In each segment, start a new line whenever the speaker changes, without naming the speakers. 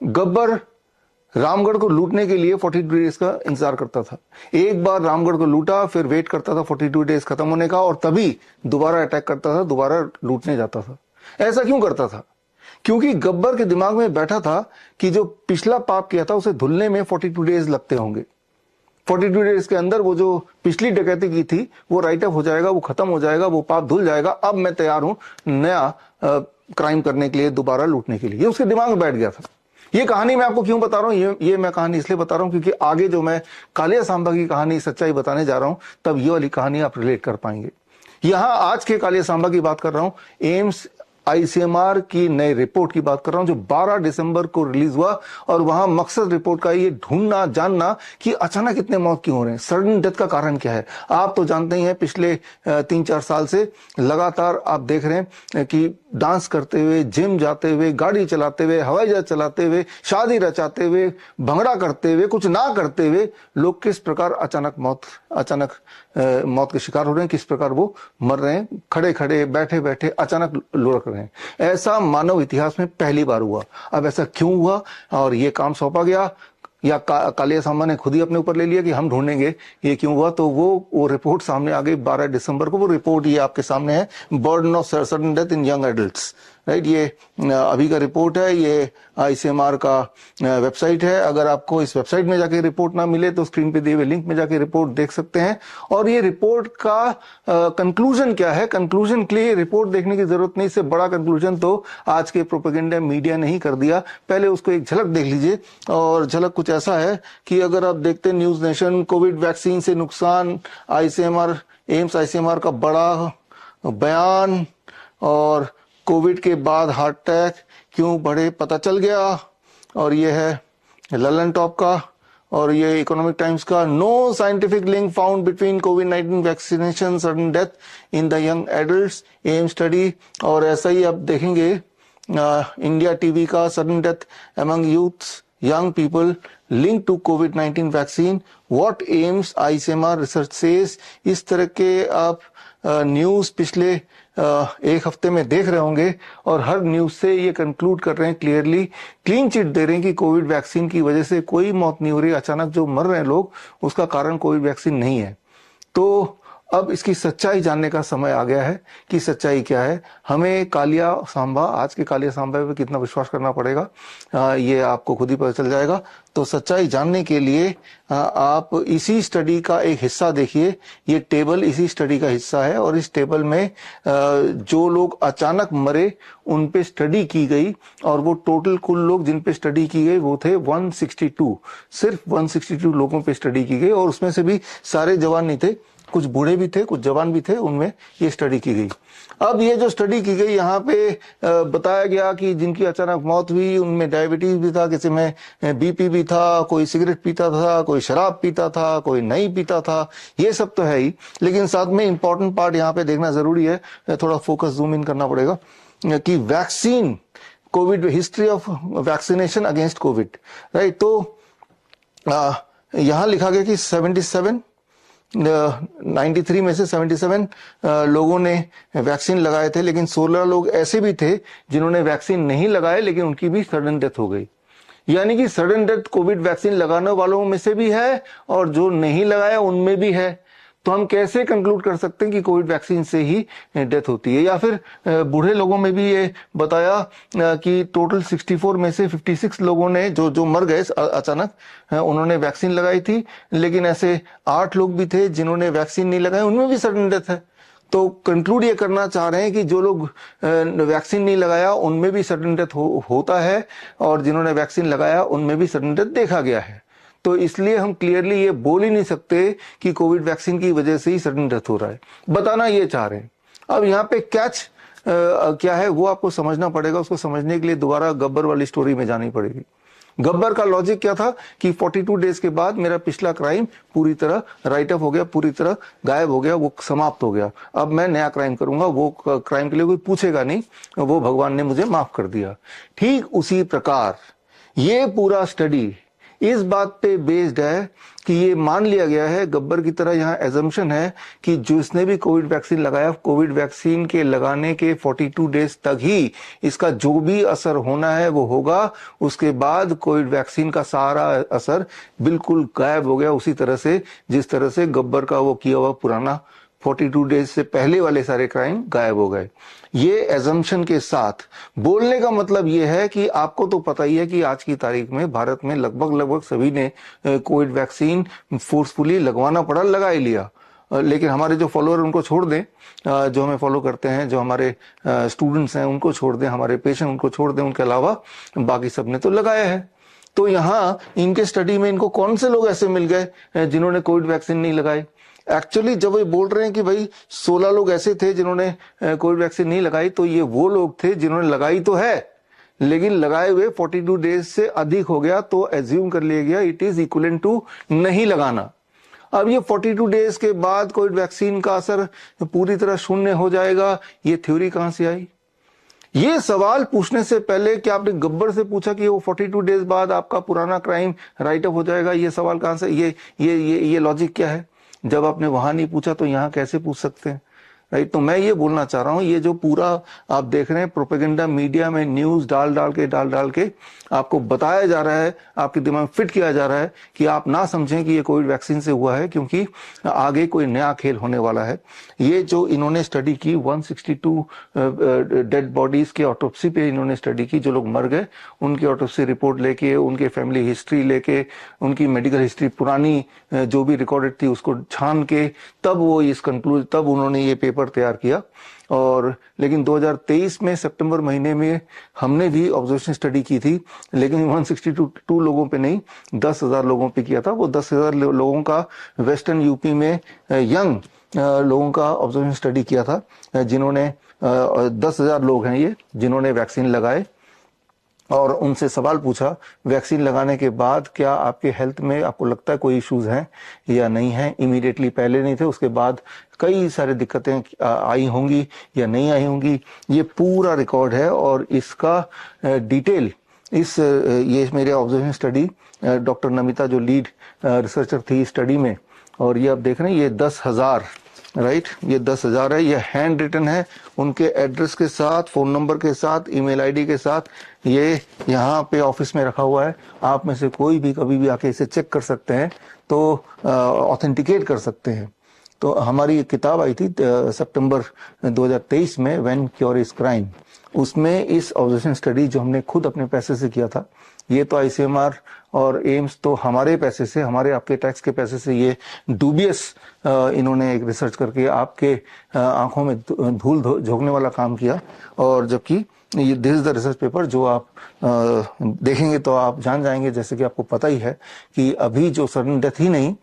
गब्बर रामगढ़ को लूटने के लिए 42 डेज का इंतजार करता था। एक बार रामगढ़ को लूटा, फिर वेट करता था 42 डेज खत्म होने का, और तभी दोबारा अटैक करता था, दोबारा लूटने जाता था। ऐसा क्यों करता था? क्योंकि गब्बर के दिमाग में बैठा था कि जो पिछला पाप किया था उसे धुलने में 42 डेज लगते होंगे। 42 डेज के अंदर वो जो पिछली डकैती की थी वो राइट अप हो जाएगा, वो खत्म हो जाएगा, वो पाप धुल जाएगा। अब मैं तैयार हूं नया क्राइम करने के लिए, दोबारा लूटने के लिए। ये उसके दिमाग में बैठ गया था। ये कहानी मैं आपको क्यों बता रहा हूं? ये मैं कहानी इसलिए बता रहा हूं क्योंकि आगे जो मैं कालिया सांबा की कहानी, सच्चाई बताने जा रहा हूं, तब ये वाली कहानी आप रिलेट कर पाएंगे। यहां आज के कालिया सांबा की बात कर रहा हूं, एम्स आईसीएमआर की नई रिपोर्ट की बात कर रहा हूं जो 12 दिसंबर को रिलीज हुआ। और वहां मकसद रिपोर्ट का ये ढूंढना, जानना कि अचानक इतने मौत क्यों हो रहे हैं, सडन डेथ का कारण क्या है। आप तो जानते ही हैं, पिछले 3-4 साल से लगातार आप देख रहे हैं कि डांस करते हुए, जिम जाते हुए, गाड़ी चलाते हुए, हवाई जहाज चलाते हुए, शादी रचाते हुए, भंगड़ा करते हुए, कुछ ना करते हुए लोग किस प्रकार अचानक मौत के शिकार हो रहे हैं, किस प्रकार वो मर रहे हैं, खड़े खड़े, बैठे बैठे अचानक लुढ़क रहे हैं। ऐसा मानव इतिहास में पहली बार हुआ। अब ऐसा क्यों हुआ और ये काम सौंपा गया या कालिया सांबा ने खुद ही अपने ऊपर ले लिया कि हम ढूंढेंगे ये क्यों हुआ, तो वो रिपोर्ट सामने आ गई 12 दिसंबर को। वो रिपोर्ट ये आपके सामने है, burden of sudden death in young adults, right. ये अभी का रिपोर्ट है, ये आईसीएमआर का वेबसाइट है। अगर आपको इस वेबसाइट में जाके रिपोर्ट ना मिले तो स्क्रीन पे दिए हुए लिंक में जाके रिपोर्ट देख सकते हैं। और ये रिपोर्ट का कंक्लूजन क्या है, कंक्लूजन के लिए रिपोर्ट देखने की जरूरत नहीं, इससे बड़ा कंक्लूजन तो आज के प्रोपेगेंडा मीडिया ने ही कर दिया। पहले उसको एक झलक देख लीजिए। और झलक कुछ ऐसा है कि अगर आप देखते हैं न्यूज नेशन, कोविड वैक्सीन से नुकसान, आईसीएमआर, एम्स आईसीएमआर का बड़ा बयान, और कोविड के बाद हार्ट अटैक क्यों बढ़े पता चल गया। और ये है ललन टॉप का, और ये इकोनॉमिक टाइम्स का, no scientific link found between कोविड-19 vaccination sudden death in the young adults, M study. और ऐसा ही आप देखेंगे इंडिया टीवी का, sudden death among youths young people linked to COVID-19 vaccine, what AIIMS ICMR research says। इस तरह के आप न्यूज पिछले एक हफ्ते में देख रहे होंगे, और हर न्यूज से ये कंक्लूड कर रहे हैं, क्लियरली क्लीन चिट दे रहे हैं कि कोविड वैक्सीन की वजह से कोई मौत नहीं हो रही। अचानक जो मर रहे हैं लोग, उसका कारण कोविड वैक्सीन नहीं है। तो अब इसकी सच्चाई जानने का समय आ गया है कि सच्चाई क्या है। हमें कालिया सांबा, आज के कालिया सांबा पे कितना विश्वास करना पड़ेगा ये आपको खुद ही पता चल जाएगा। तो सच्चाई जानने के लिए आप इसी स्टडी का एक हिस्सा देखिए। ये टेबल इसी स्टडी का हिस्सा है, और इस टेबल में जो लोग अचानक मरे उन पे स्टडी की गई, और वो टोटल कुल लोग जिन पे स्टडी की गई वो थे 162, सिर्फ 162 लोगों पे स्टडी की गई। और उसमें से भी सारे जवान नहीं थे, कुछ बूढ़े भी थे, कुछ जवान भी थे, उनमें ये स्टडी की गई। अब ये जो स्टडी की गई, यहाँ पे बताया गया कि जिनकी अचानक मौत हुई उनमें डायबिटीज भी था, किसी में बीपी भी था, कोई सिगरेट पीता था, कोई शराब पीता था, कोई नहीं पीता था। ये सब तो है ही, लेकिन साथ में इंपॉर्टेंट पार्ट यहाँ पे देखना जरूरी है, थोड़ा फोकस जूम इन करना पड़ेगा कि vaccine, Covid, history of vaccination against Covid, right. तो यहां लिखा गया कि 93 में से 77 लोगों ने वैक्सीन लगाए थे, लेकिन 16 लोग ऐसे भी थे जिन्होंने वैक्सीन नहीं लगाए, लेकिन उनकी भी सडन डेथ हो गई। यानी कि सडन डेथ कोविड वैक्सीन लगाने वालों में से भी है और जो नहीं लगाया उनमें भी है। तो हम कैसे कंक्लूड कर सकते हैं कि कोविड वैक्सीन से ही डेथ होती है। या फिर बूढ़े लोगों में भी ये बताया कि टोटल 64 में से 56 लोगों ने जो मर गए अचानक, उन्होंने वैक्सीन लगाई थी, लेकिन ऐसे 8 लोग भी थे जिन्होंने वैक्सीन नहीं लगाई, उनमें भी सडन डेथ है। तो कंक्लूड ये करना चाह रहे हैं कि जो लोग वैक्सीन नहीं लगाया उनमें भी सडन डेथ होता है, और जिन्होंने वैक्सीन लगाया उनमें भी सडन डेथ देखा गया है। तो इसलिए हम क्लियरली ये बोल ही नहीं सकते कि कोविड वैक्सीन की वजह से ही सडन डेथ हो रहा है, बताना ये चाह रहे हैं। अब यहाँ पे कैच क्या है वो आपको समझना पड़ेगा। उसको समझने के लिए दोबारा गब्बर वाली स्टोरी में जानी पड़ेगी। गब्बर का लॉजिक क्या था कि 42 डेज के बाद मेरा पिछला क्राइम पूरी तरह राइट अप हो गया, पूरी तरह गायब हो गया, वो समाप्त हो गया। अब मैं नया क्राइम करूंगा, वो क्राइम के लिए कोई पूछेगा नहीं, वो भगवान ने मुझे माफ कर दिया। ठीक उसी प्रकार ये पूरा स्टडी, इस बात पे बेस्ड है कि ये मान लिया गया है, गब्बर की तरह यहाँ एजम्पशन है कि जिसने भी कोविड वैक्सीन लगाया, कोविड वैक्सीन के लगाने के 42 डेज तक ही इसका जो भी असर होना है वो होगा। उसके बाद कोविड वैक्सीन का सारा असर बिल्कुल गायब हो गया, उसी तरह से जिस तरह से गब्बर का वो किया हुआ पुराना 42 डेज से पहले वाले सारे क्राइम गायब हो गए। ये एजम्पशन के साथ बोलने का मतलब ये है कि आपको तो पता ही है कि आज की तारीख में भारत में लगभग सभी ने कोविड वैक्सीन फोर्सफुली लगवाना पड़ा, लगा ही लिया। लेकिन हमारे जो फॉलोअर उनको छोड़ दें, जो हमें फॉलो करते हैं, जो हमारे स्टूडेंट्स हैं उनको छोड़ दें, हमारे पेशेंट उनको छोड़ दें, उनके अलावा बाकी सबने तो लगाया है। तो यहाँ इनके स्टडी में इनको कौन से लोग ऐसे मिल गए जिन्होंने कोविड वैक्सीन नहीं लगाई? एक्चुअली जब ये बोल रहे हैं कि भाई 16 लोग ऐसे थे जिन्होंने कोविड वैक्सीन नहीं लगाई, तो ये वो लोग थे जिन्होंने लगाई तो है, लेकिन लगाए हुए 42 डेज से अधिक हो गया, तो एज्यूम कर लिया गया इट इज इक्वलेंट टू नहीं लगाना। अब ये 42 डेज के बाद कोविड वैक्सीन का असर पूरी तरह शून्य हो जाएगा, ये थ्योरी कहां से आई? ये सवाल पूछने से पहले कि आपने गब्बर से पूछा कि वो 42 डेज बाद आपका पुराना क्राइम राइट अप हो जाएगा, ये सवाल कहां से, ये लॉजिक क्या है? जब आपने वहां नहीं पूछा तो यहां कैसे पूछ सकते हैं, राइट? तो मैं ये बोलना चाह रहा हूं, ये जो पूरा आप देख रहे हैं प्रोपेगेंडा मीडिया में न्यूज डाल डाल के आपको बताया जा रहा है, आपके दिमाग में फिट किया जा रहा है कि आप ना समझें कि ये कोविड वैक्सीन से हुआ है, क्योंकि आगे कोई नया खेल होने वाला है। ये जो इन्होंने स्टडी की 162 डेड बॉडीज के ऑटोप्सी पे इन्होंने स्टडी की, जो लोग मर गए उनकी ऑटोप्सी रिपोर्ट लेके, उनके फैमिली हिस्ट्री लेके, उनकी मेडिकल हिस्ट्री पुरानी जो भी रिकॉर्डेड थी उसको छान के, तब उन्होंने ये पेपर तैयार किया। और लेकिन 2023 में सितंबर महीने में हमने भी ऑब्जर्वेशन स्टडी की थी, लेकिन 162 लोगों पे नहीं, 10,000 लोगों पे किया था। वो 10,000 लोगों का वेस्टर्न यूपी में यंग लोगों का ऑब्जर्वेशन स्टडी किया था, जिन्होंने 10,000 लोग हैं ये जिन्होंने वैक्सीन लगाए, और उनसे सवाल पूछा वैक्सीन लगाने के बाद क्या आपके हेल्थ में आपको लगता है कोई इश्यूज हैं या नहीं है? इमीडिएटली पहले नहीं थे, उसके बाद कई सारी दिक्कतें आई होंगी या नहीं आई होंगी। ये पूरा रिकॉर्ड है और इसका डिटेल ये मेरे ऑब्जर्वेशन स्टडी डॉक्टर नमिता जो लीड रिसर्चर थी स्टडी में, और ये आप देख रहे हैं ये 10,000 राइट, ये 10,000 है, ये हैंड रिटन है, उनके एड्रेस के साथ, फोन नंबर के साथ, ईमेल आईडी के साथ, ये यहाँ पे ऑफिस में रखा हुआ है। आप में से कोई भी कभी भी आके इसे चेक कर सकते हैं, तो ऑथेंटिकेट कर सकते हैं। तो हमारी किताब आई थी सितंबर 2023 में, व्हेन क्योर इज क्राइम, उसमें इस ऑब्जर्वेशन स्टडी जो हमने खुद अपने पैसे से किया था, ये तो आईसीएमआर और एम्स तो हमारे पैसे से, हमारे आपके टैक्स के पैसे से, ये डूबियस इन्होंने एक रिसर्च करके आपके आंखों में धूल झोंकने वाला काम किया। और जबकि ये this is the research paper जो आप देखेंगे तो आप जान जाएंगे, जैसे कि आपको पता ही है कि अभी जो सडन डेथ ही नहीं,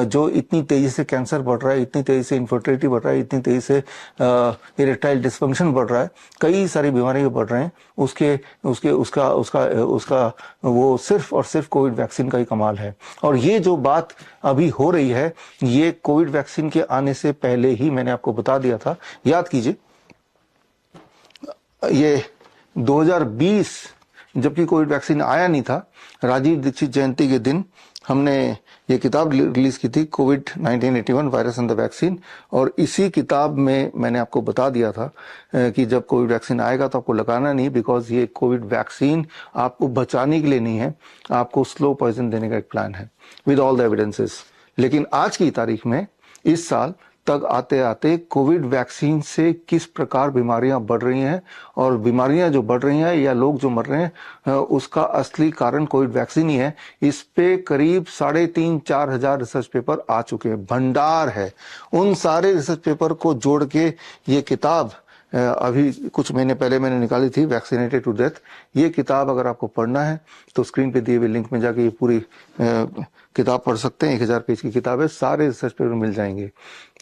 जो इतनी तेजी से कैंसर बढ़ रहा है, इतनी तेजी से इनफर्टिलिटी बढ़ रहा है, इतनी तेजी से इरेक्टाइल डिस्फंक्शन बढ़ रहा है, कई सारी बीमारियां बढ़ रहे हैं, उसका वो सिर्फ और सिर्फ कोविड वैक्सीन का ही कमाल है। और ये जो बात अभी हो रही है, ये कोविड वैक्सीन के आने से पहले ही मैंने आपको बता दिया था। याद कीजिए, ये 2020 जबकि कोविड वैक्सीन आया नहीं था, राजीव दीक्षित जयंती के दिन हमने ये किताब रिलीज की थी, Covid 1981 virus and the vaccine. और इसी किताब में मैंने आपको बता दिया था कि जब कोविड वैक्सीन आएगा तो आपको लगाना नहीं, बिकॉज ये कोविड वैक्सीन आपको बचाने के लिए नहीं है, आपको स्लो पॉइजन देने का एक प्लान है विद ऑल द एविडेंसेस। लेकिन आज की तारीख में, इस साल तक आते आते कोविड वैक्सीन से किस प्रकार बीमारियां बढ़ रही हैं, और बीमारियां जो बढ़ रही हैं या लोग जो मर रहे हैं, उसका असली कारण कोविड वैक्सीन ही है। इस पे करीब 3,500-4 हजार रिसर्च पेपर आ चुके हैं, भंडार है। उन सारे रिसर्च पेपर को जोड़ के ये किताब अभी कुछ महीने पहले मैंने निकाली थी, वैक्सीनेटेड टू डेथ। ये किताब अगर आपको पढ़ना है तो स्क्रीन पे दिए हुए लिंक में जाके ये पूरी किताब पढ़ सकते हैं। 1,000 पेज की किताब है, सारे रिसर्च पेपर मिल जाएंगे।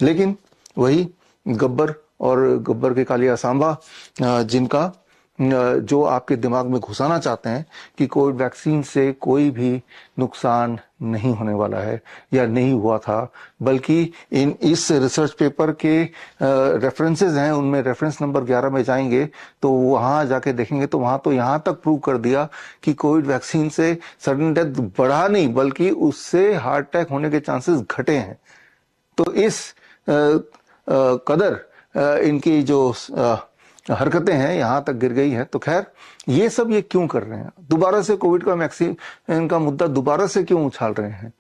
लेकिन वही गब्बर और गब्बर के कालिया सांबा, जिनका जो आपके दिमाग में घुसाना चाहते हैं कि कोविड वैक्सीन से कोई भी नुकसान नहीं होने वाला है या नहीं हुआ था, बल्कि इस रिसर्च पेपर के रेफरेंसेस हैं, उनमें रेफरेंस नंबर 11 में जाएंगे तो वहां जाके देखेंगे तो वहां तो यहां तक प्रूव कर दिया कि कोविड वैक्सीन से सडन डेथ बढ़ा नहीं, बल्कि उससे हार्ट अटैक होने के चांसेस घटे हैं। तो इस कदर इनकी जो हरकतें हैं यहां तक गिर गई हैं। तो खैर, ये सब ये क्यों कर रहे हैं? दोबारा से कोविड का वैक्सीन का मुद्दा दोबारा से क्यों उछाल रहे हैं?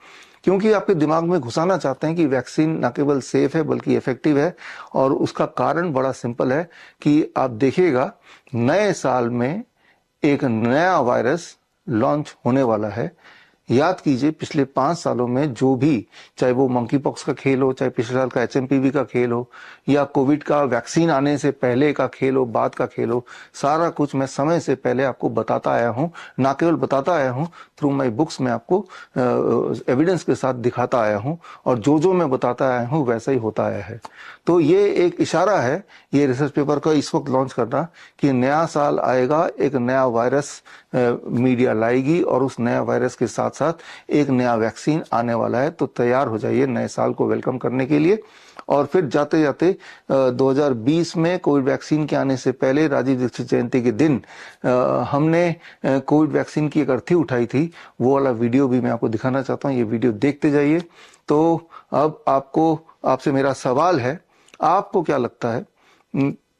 क्योंकि आपके दिमाग में घुसाना चाहते हैं कि वैक्सीन न केवल सेफ है बल्कि इफेक्टिव है। और उसका कारण बड़ा सिंपल है कि आप देखिएगा, नए साल में एक नया वायरस लॉन्च होने वाला है। याद कीजिए, पिछले 5 सालों में जो भी, चाहे वो मंकी पॉक्स का खेल हो, चाहे पिछले साल का HMPV का खेल हो, या कोविड का वैक्सीन आने से पहले का खेल हो, बाद का खेल हो, सारा कुछ मैं समय से पहले आपको बताता आया हूं। ना केवल बताता आया हूं, थ्रू माई बुक्स में आपको एविडेंस के साथ दिखाता आया हूं, और जो जो मैं बताता आया हूं वैसा ही होता आया है। तो ये एक इशारा है, ये रिसर्च पेपर का इस वक्त लॉन्च करना, कि नया साल आएगा, एक नया वायरस मीडिया लाएगी, और उस नया वायरस के साथ साथ एक नया वैक्सीन आने वाला है। तो तैयार हो जाइए नए साल को वेलकम करने के लिए। और फिर जाते जाते 2020 में कोविड वैक्सीन के आने से पहले राजीव दीक्षित जयंती के दिन हमने कोविड वैक्सीन की एक अर्थी उठाई थी। वो वाला वीडियो भी मैं आपको दिखाना चाहता हूँ, ये वीडियो देखते जाइए। तो अब आपसे मेरा सवाल है, आपको क्या लगता है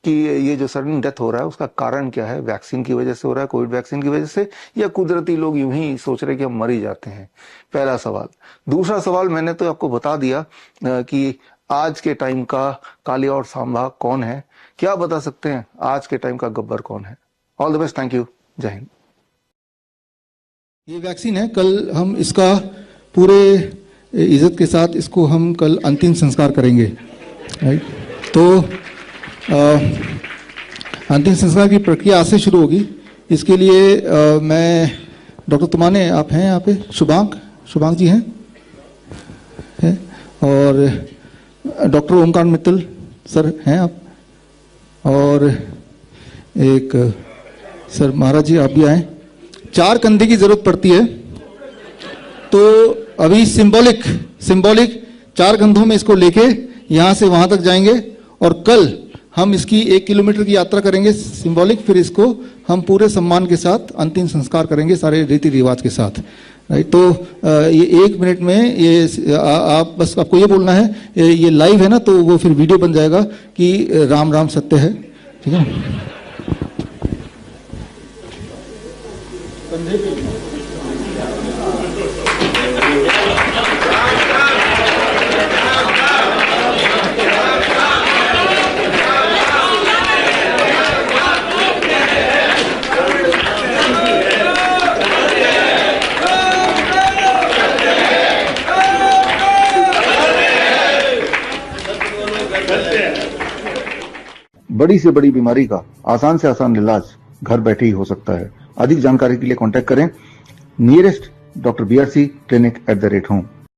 कि ये जो सडन डेथ हो रहा है उसका कारण क्या है? वैक्सीन की वजह से हो रहा है, कोविड वैक्सीन की वजह से, या कुदरती लोग यूं ही सोच रहे कि हम मर ही जाते हैं? पहला सवाल। दूसरा सवाल, मैंने तो आपको बता दिया कि आज के टाइम का कालिया और सांबा कौन है। क्या बता सकते हैं आज के टाइम का गब्बर कौन है? All the best, thank you, जय हिंद।
ये वैक्सीन है, कल हम इसका पूरे इज्जत के साथ इसको हम कल अंतिम संस्कार करेंगे, राइट? तो अंतिम संस्कार की प्रक्रिया आज से शुरू होगी। इसके लिए मैं डॉक्टर तुमाने, आप हैं यहाँ पे? शुभांक जी हैं, और डॉक्टर ओमकार मित्तल सर हैं आप, और एक सर महाराज जी आप भी आए। 4 कंधे की जरूरत पड़ती है, तो अभी सिंबॉलिक 4 कंधों में इसको लेके यहां से वहां तक जाएंगे, और कल हम इसकी 1 किलोमीटर की यात्रा करेंगे सिंबॉलिक। फिर इसको हम पूरे सम्मान के साथ अंतिम संस्कार करेंगे, सारे रीति रिवाज के साथ, राइट? तो ये 1 मिनट में ये आप बस आपको ये बोलना है, ये लाइव है ना, तो वो फिर वीडियो बन जाएगा कि राम राम सत्य है, ठीक है ना?
बड़ी से बड़ी बीमारी का आसान से आसान इलाज घर बैठे ही हो सकता है। अधिक जानकारी के लिए कांटेक्ट करें nearest doctor BRC clinic @home।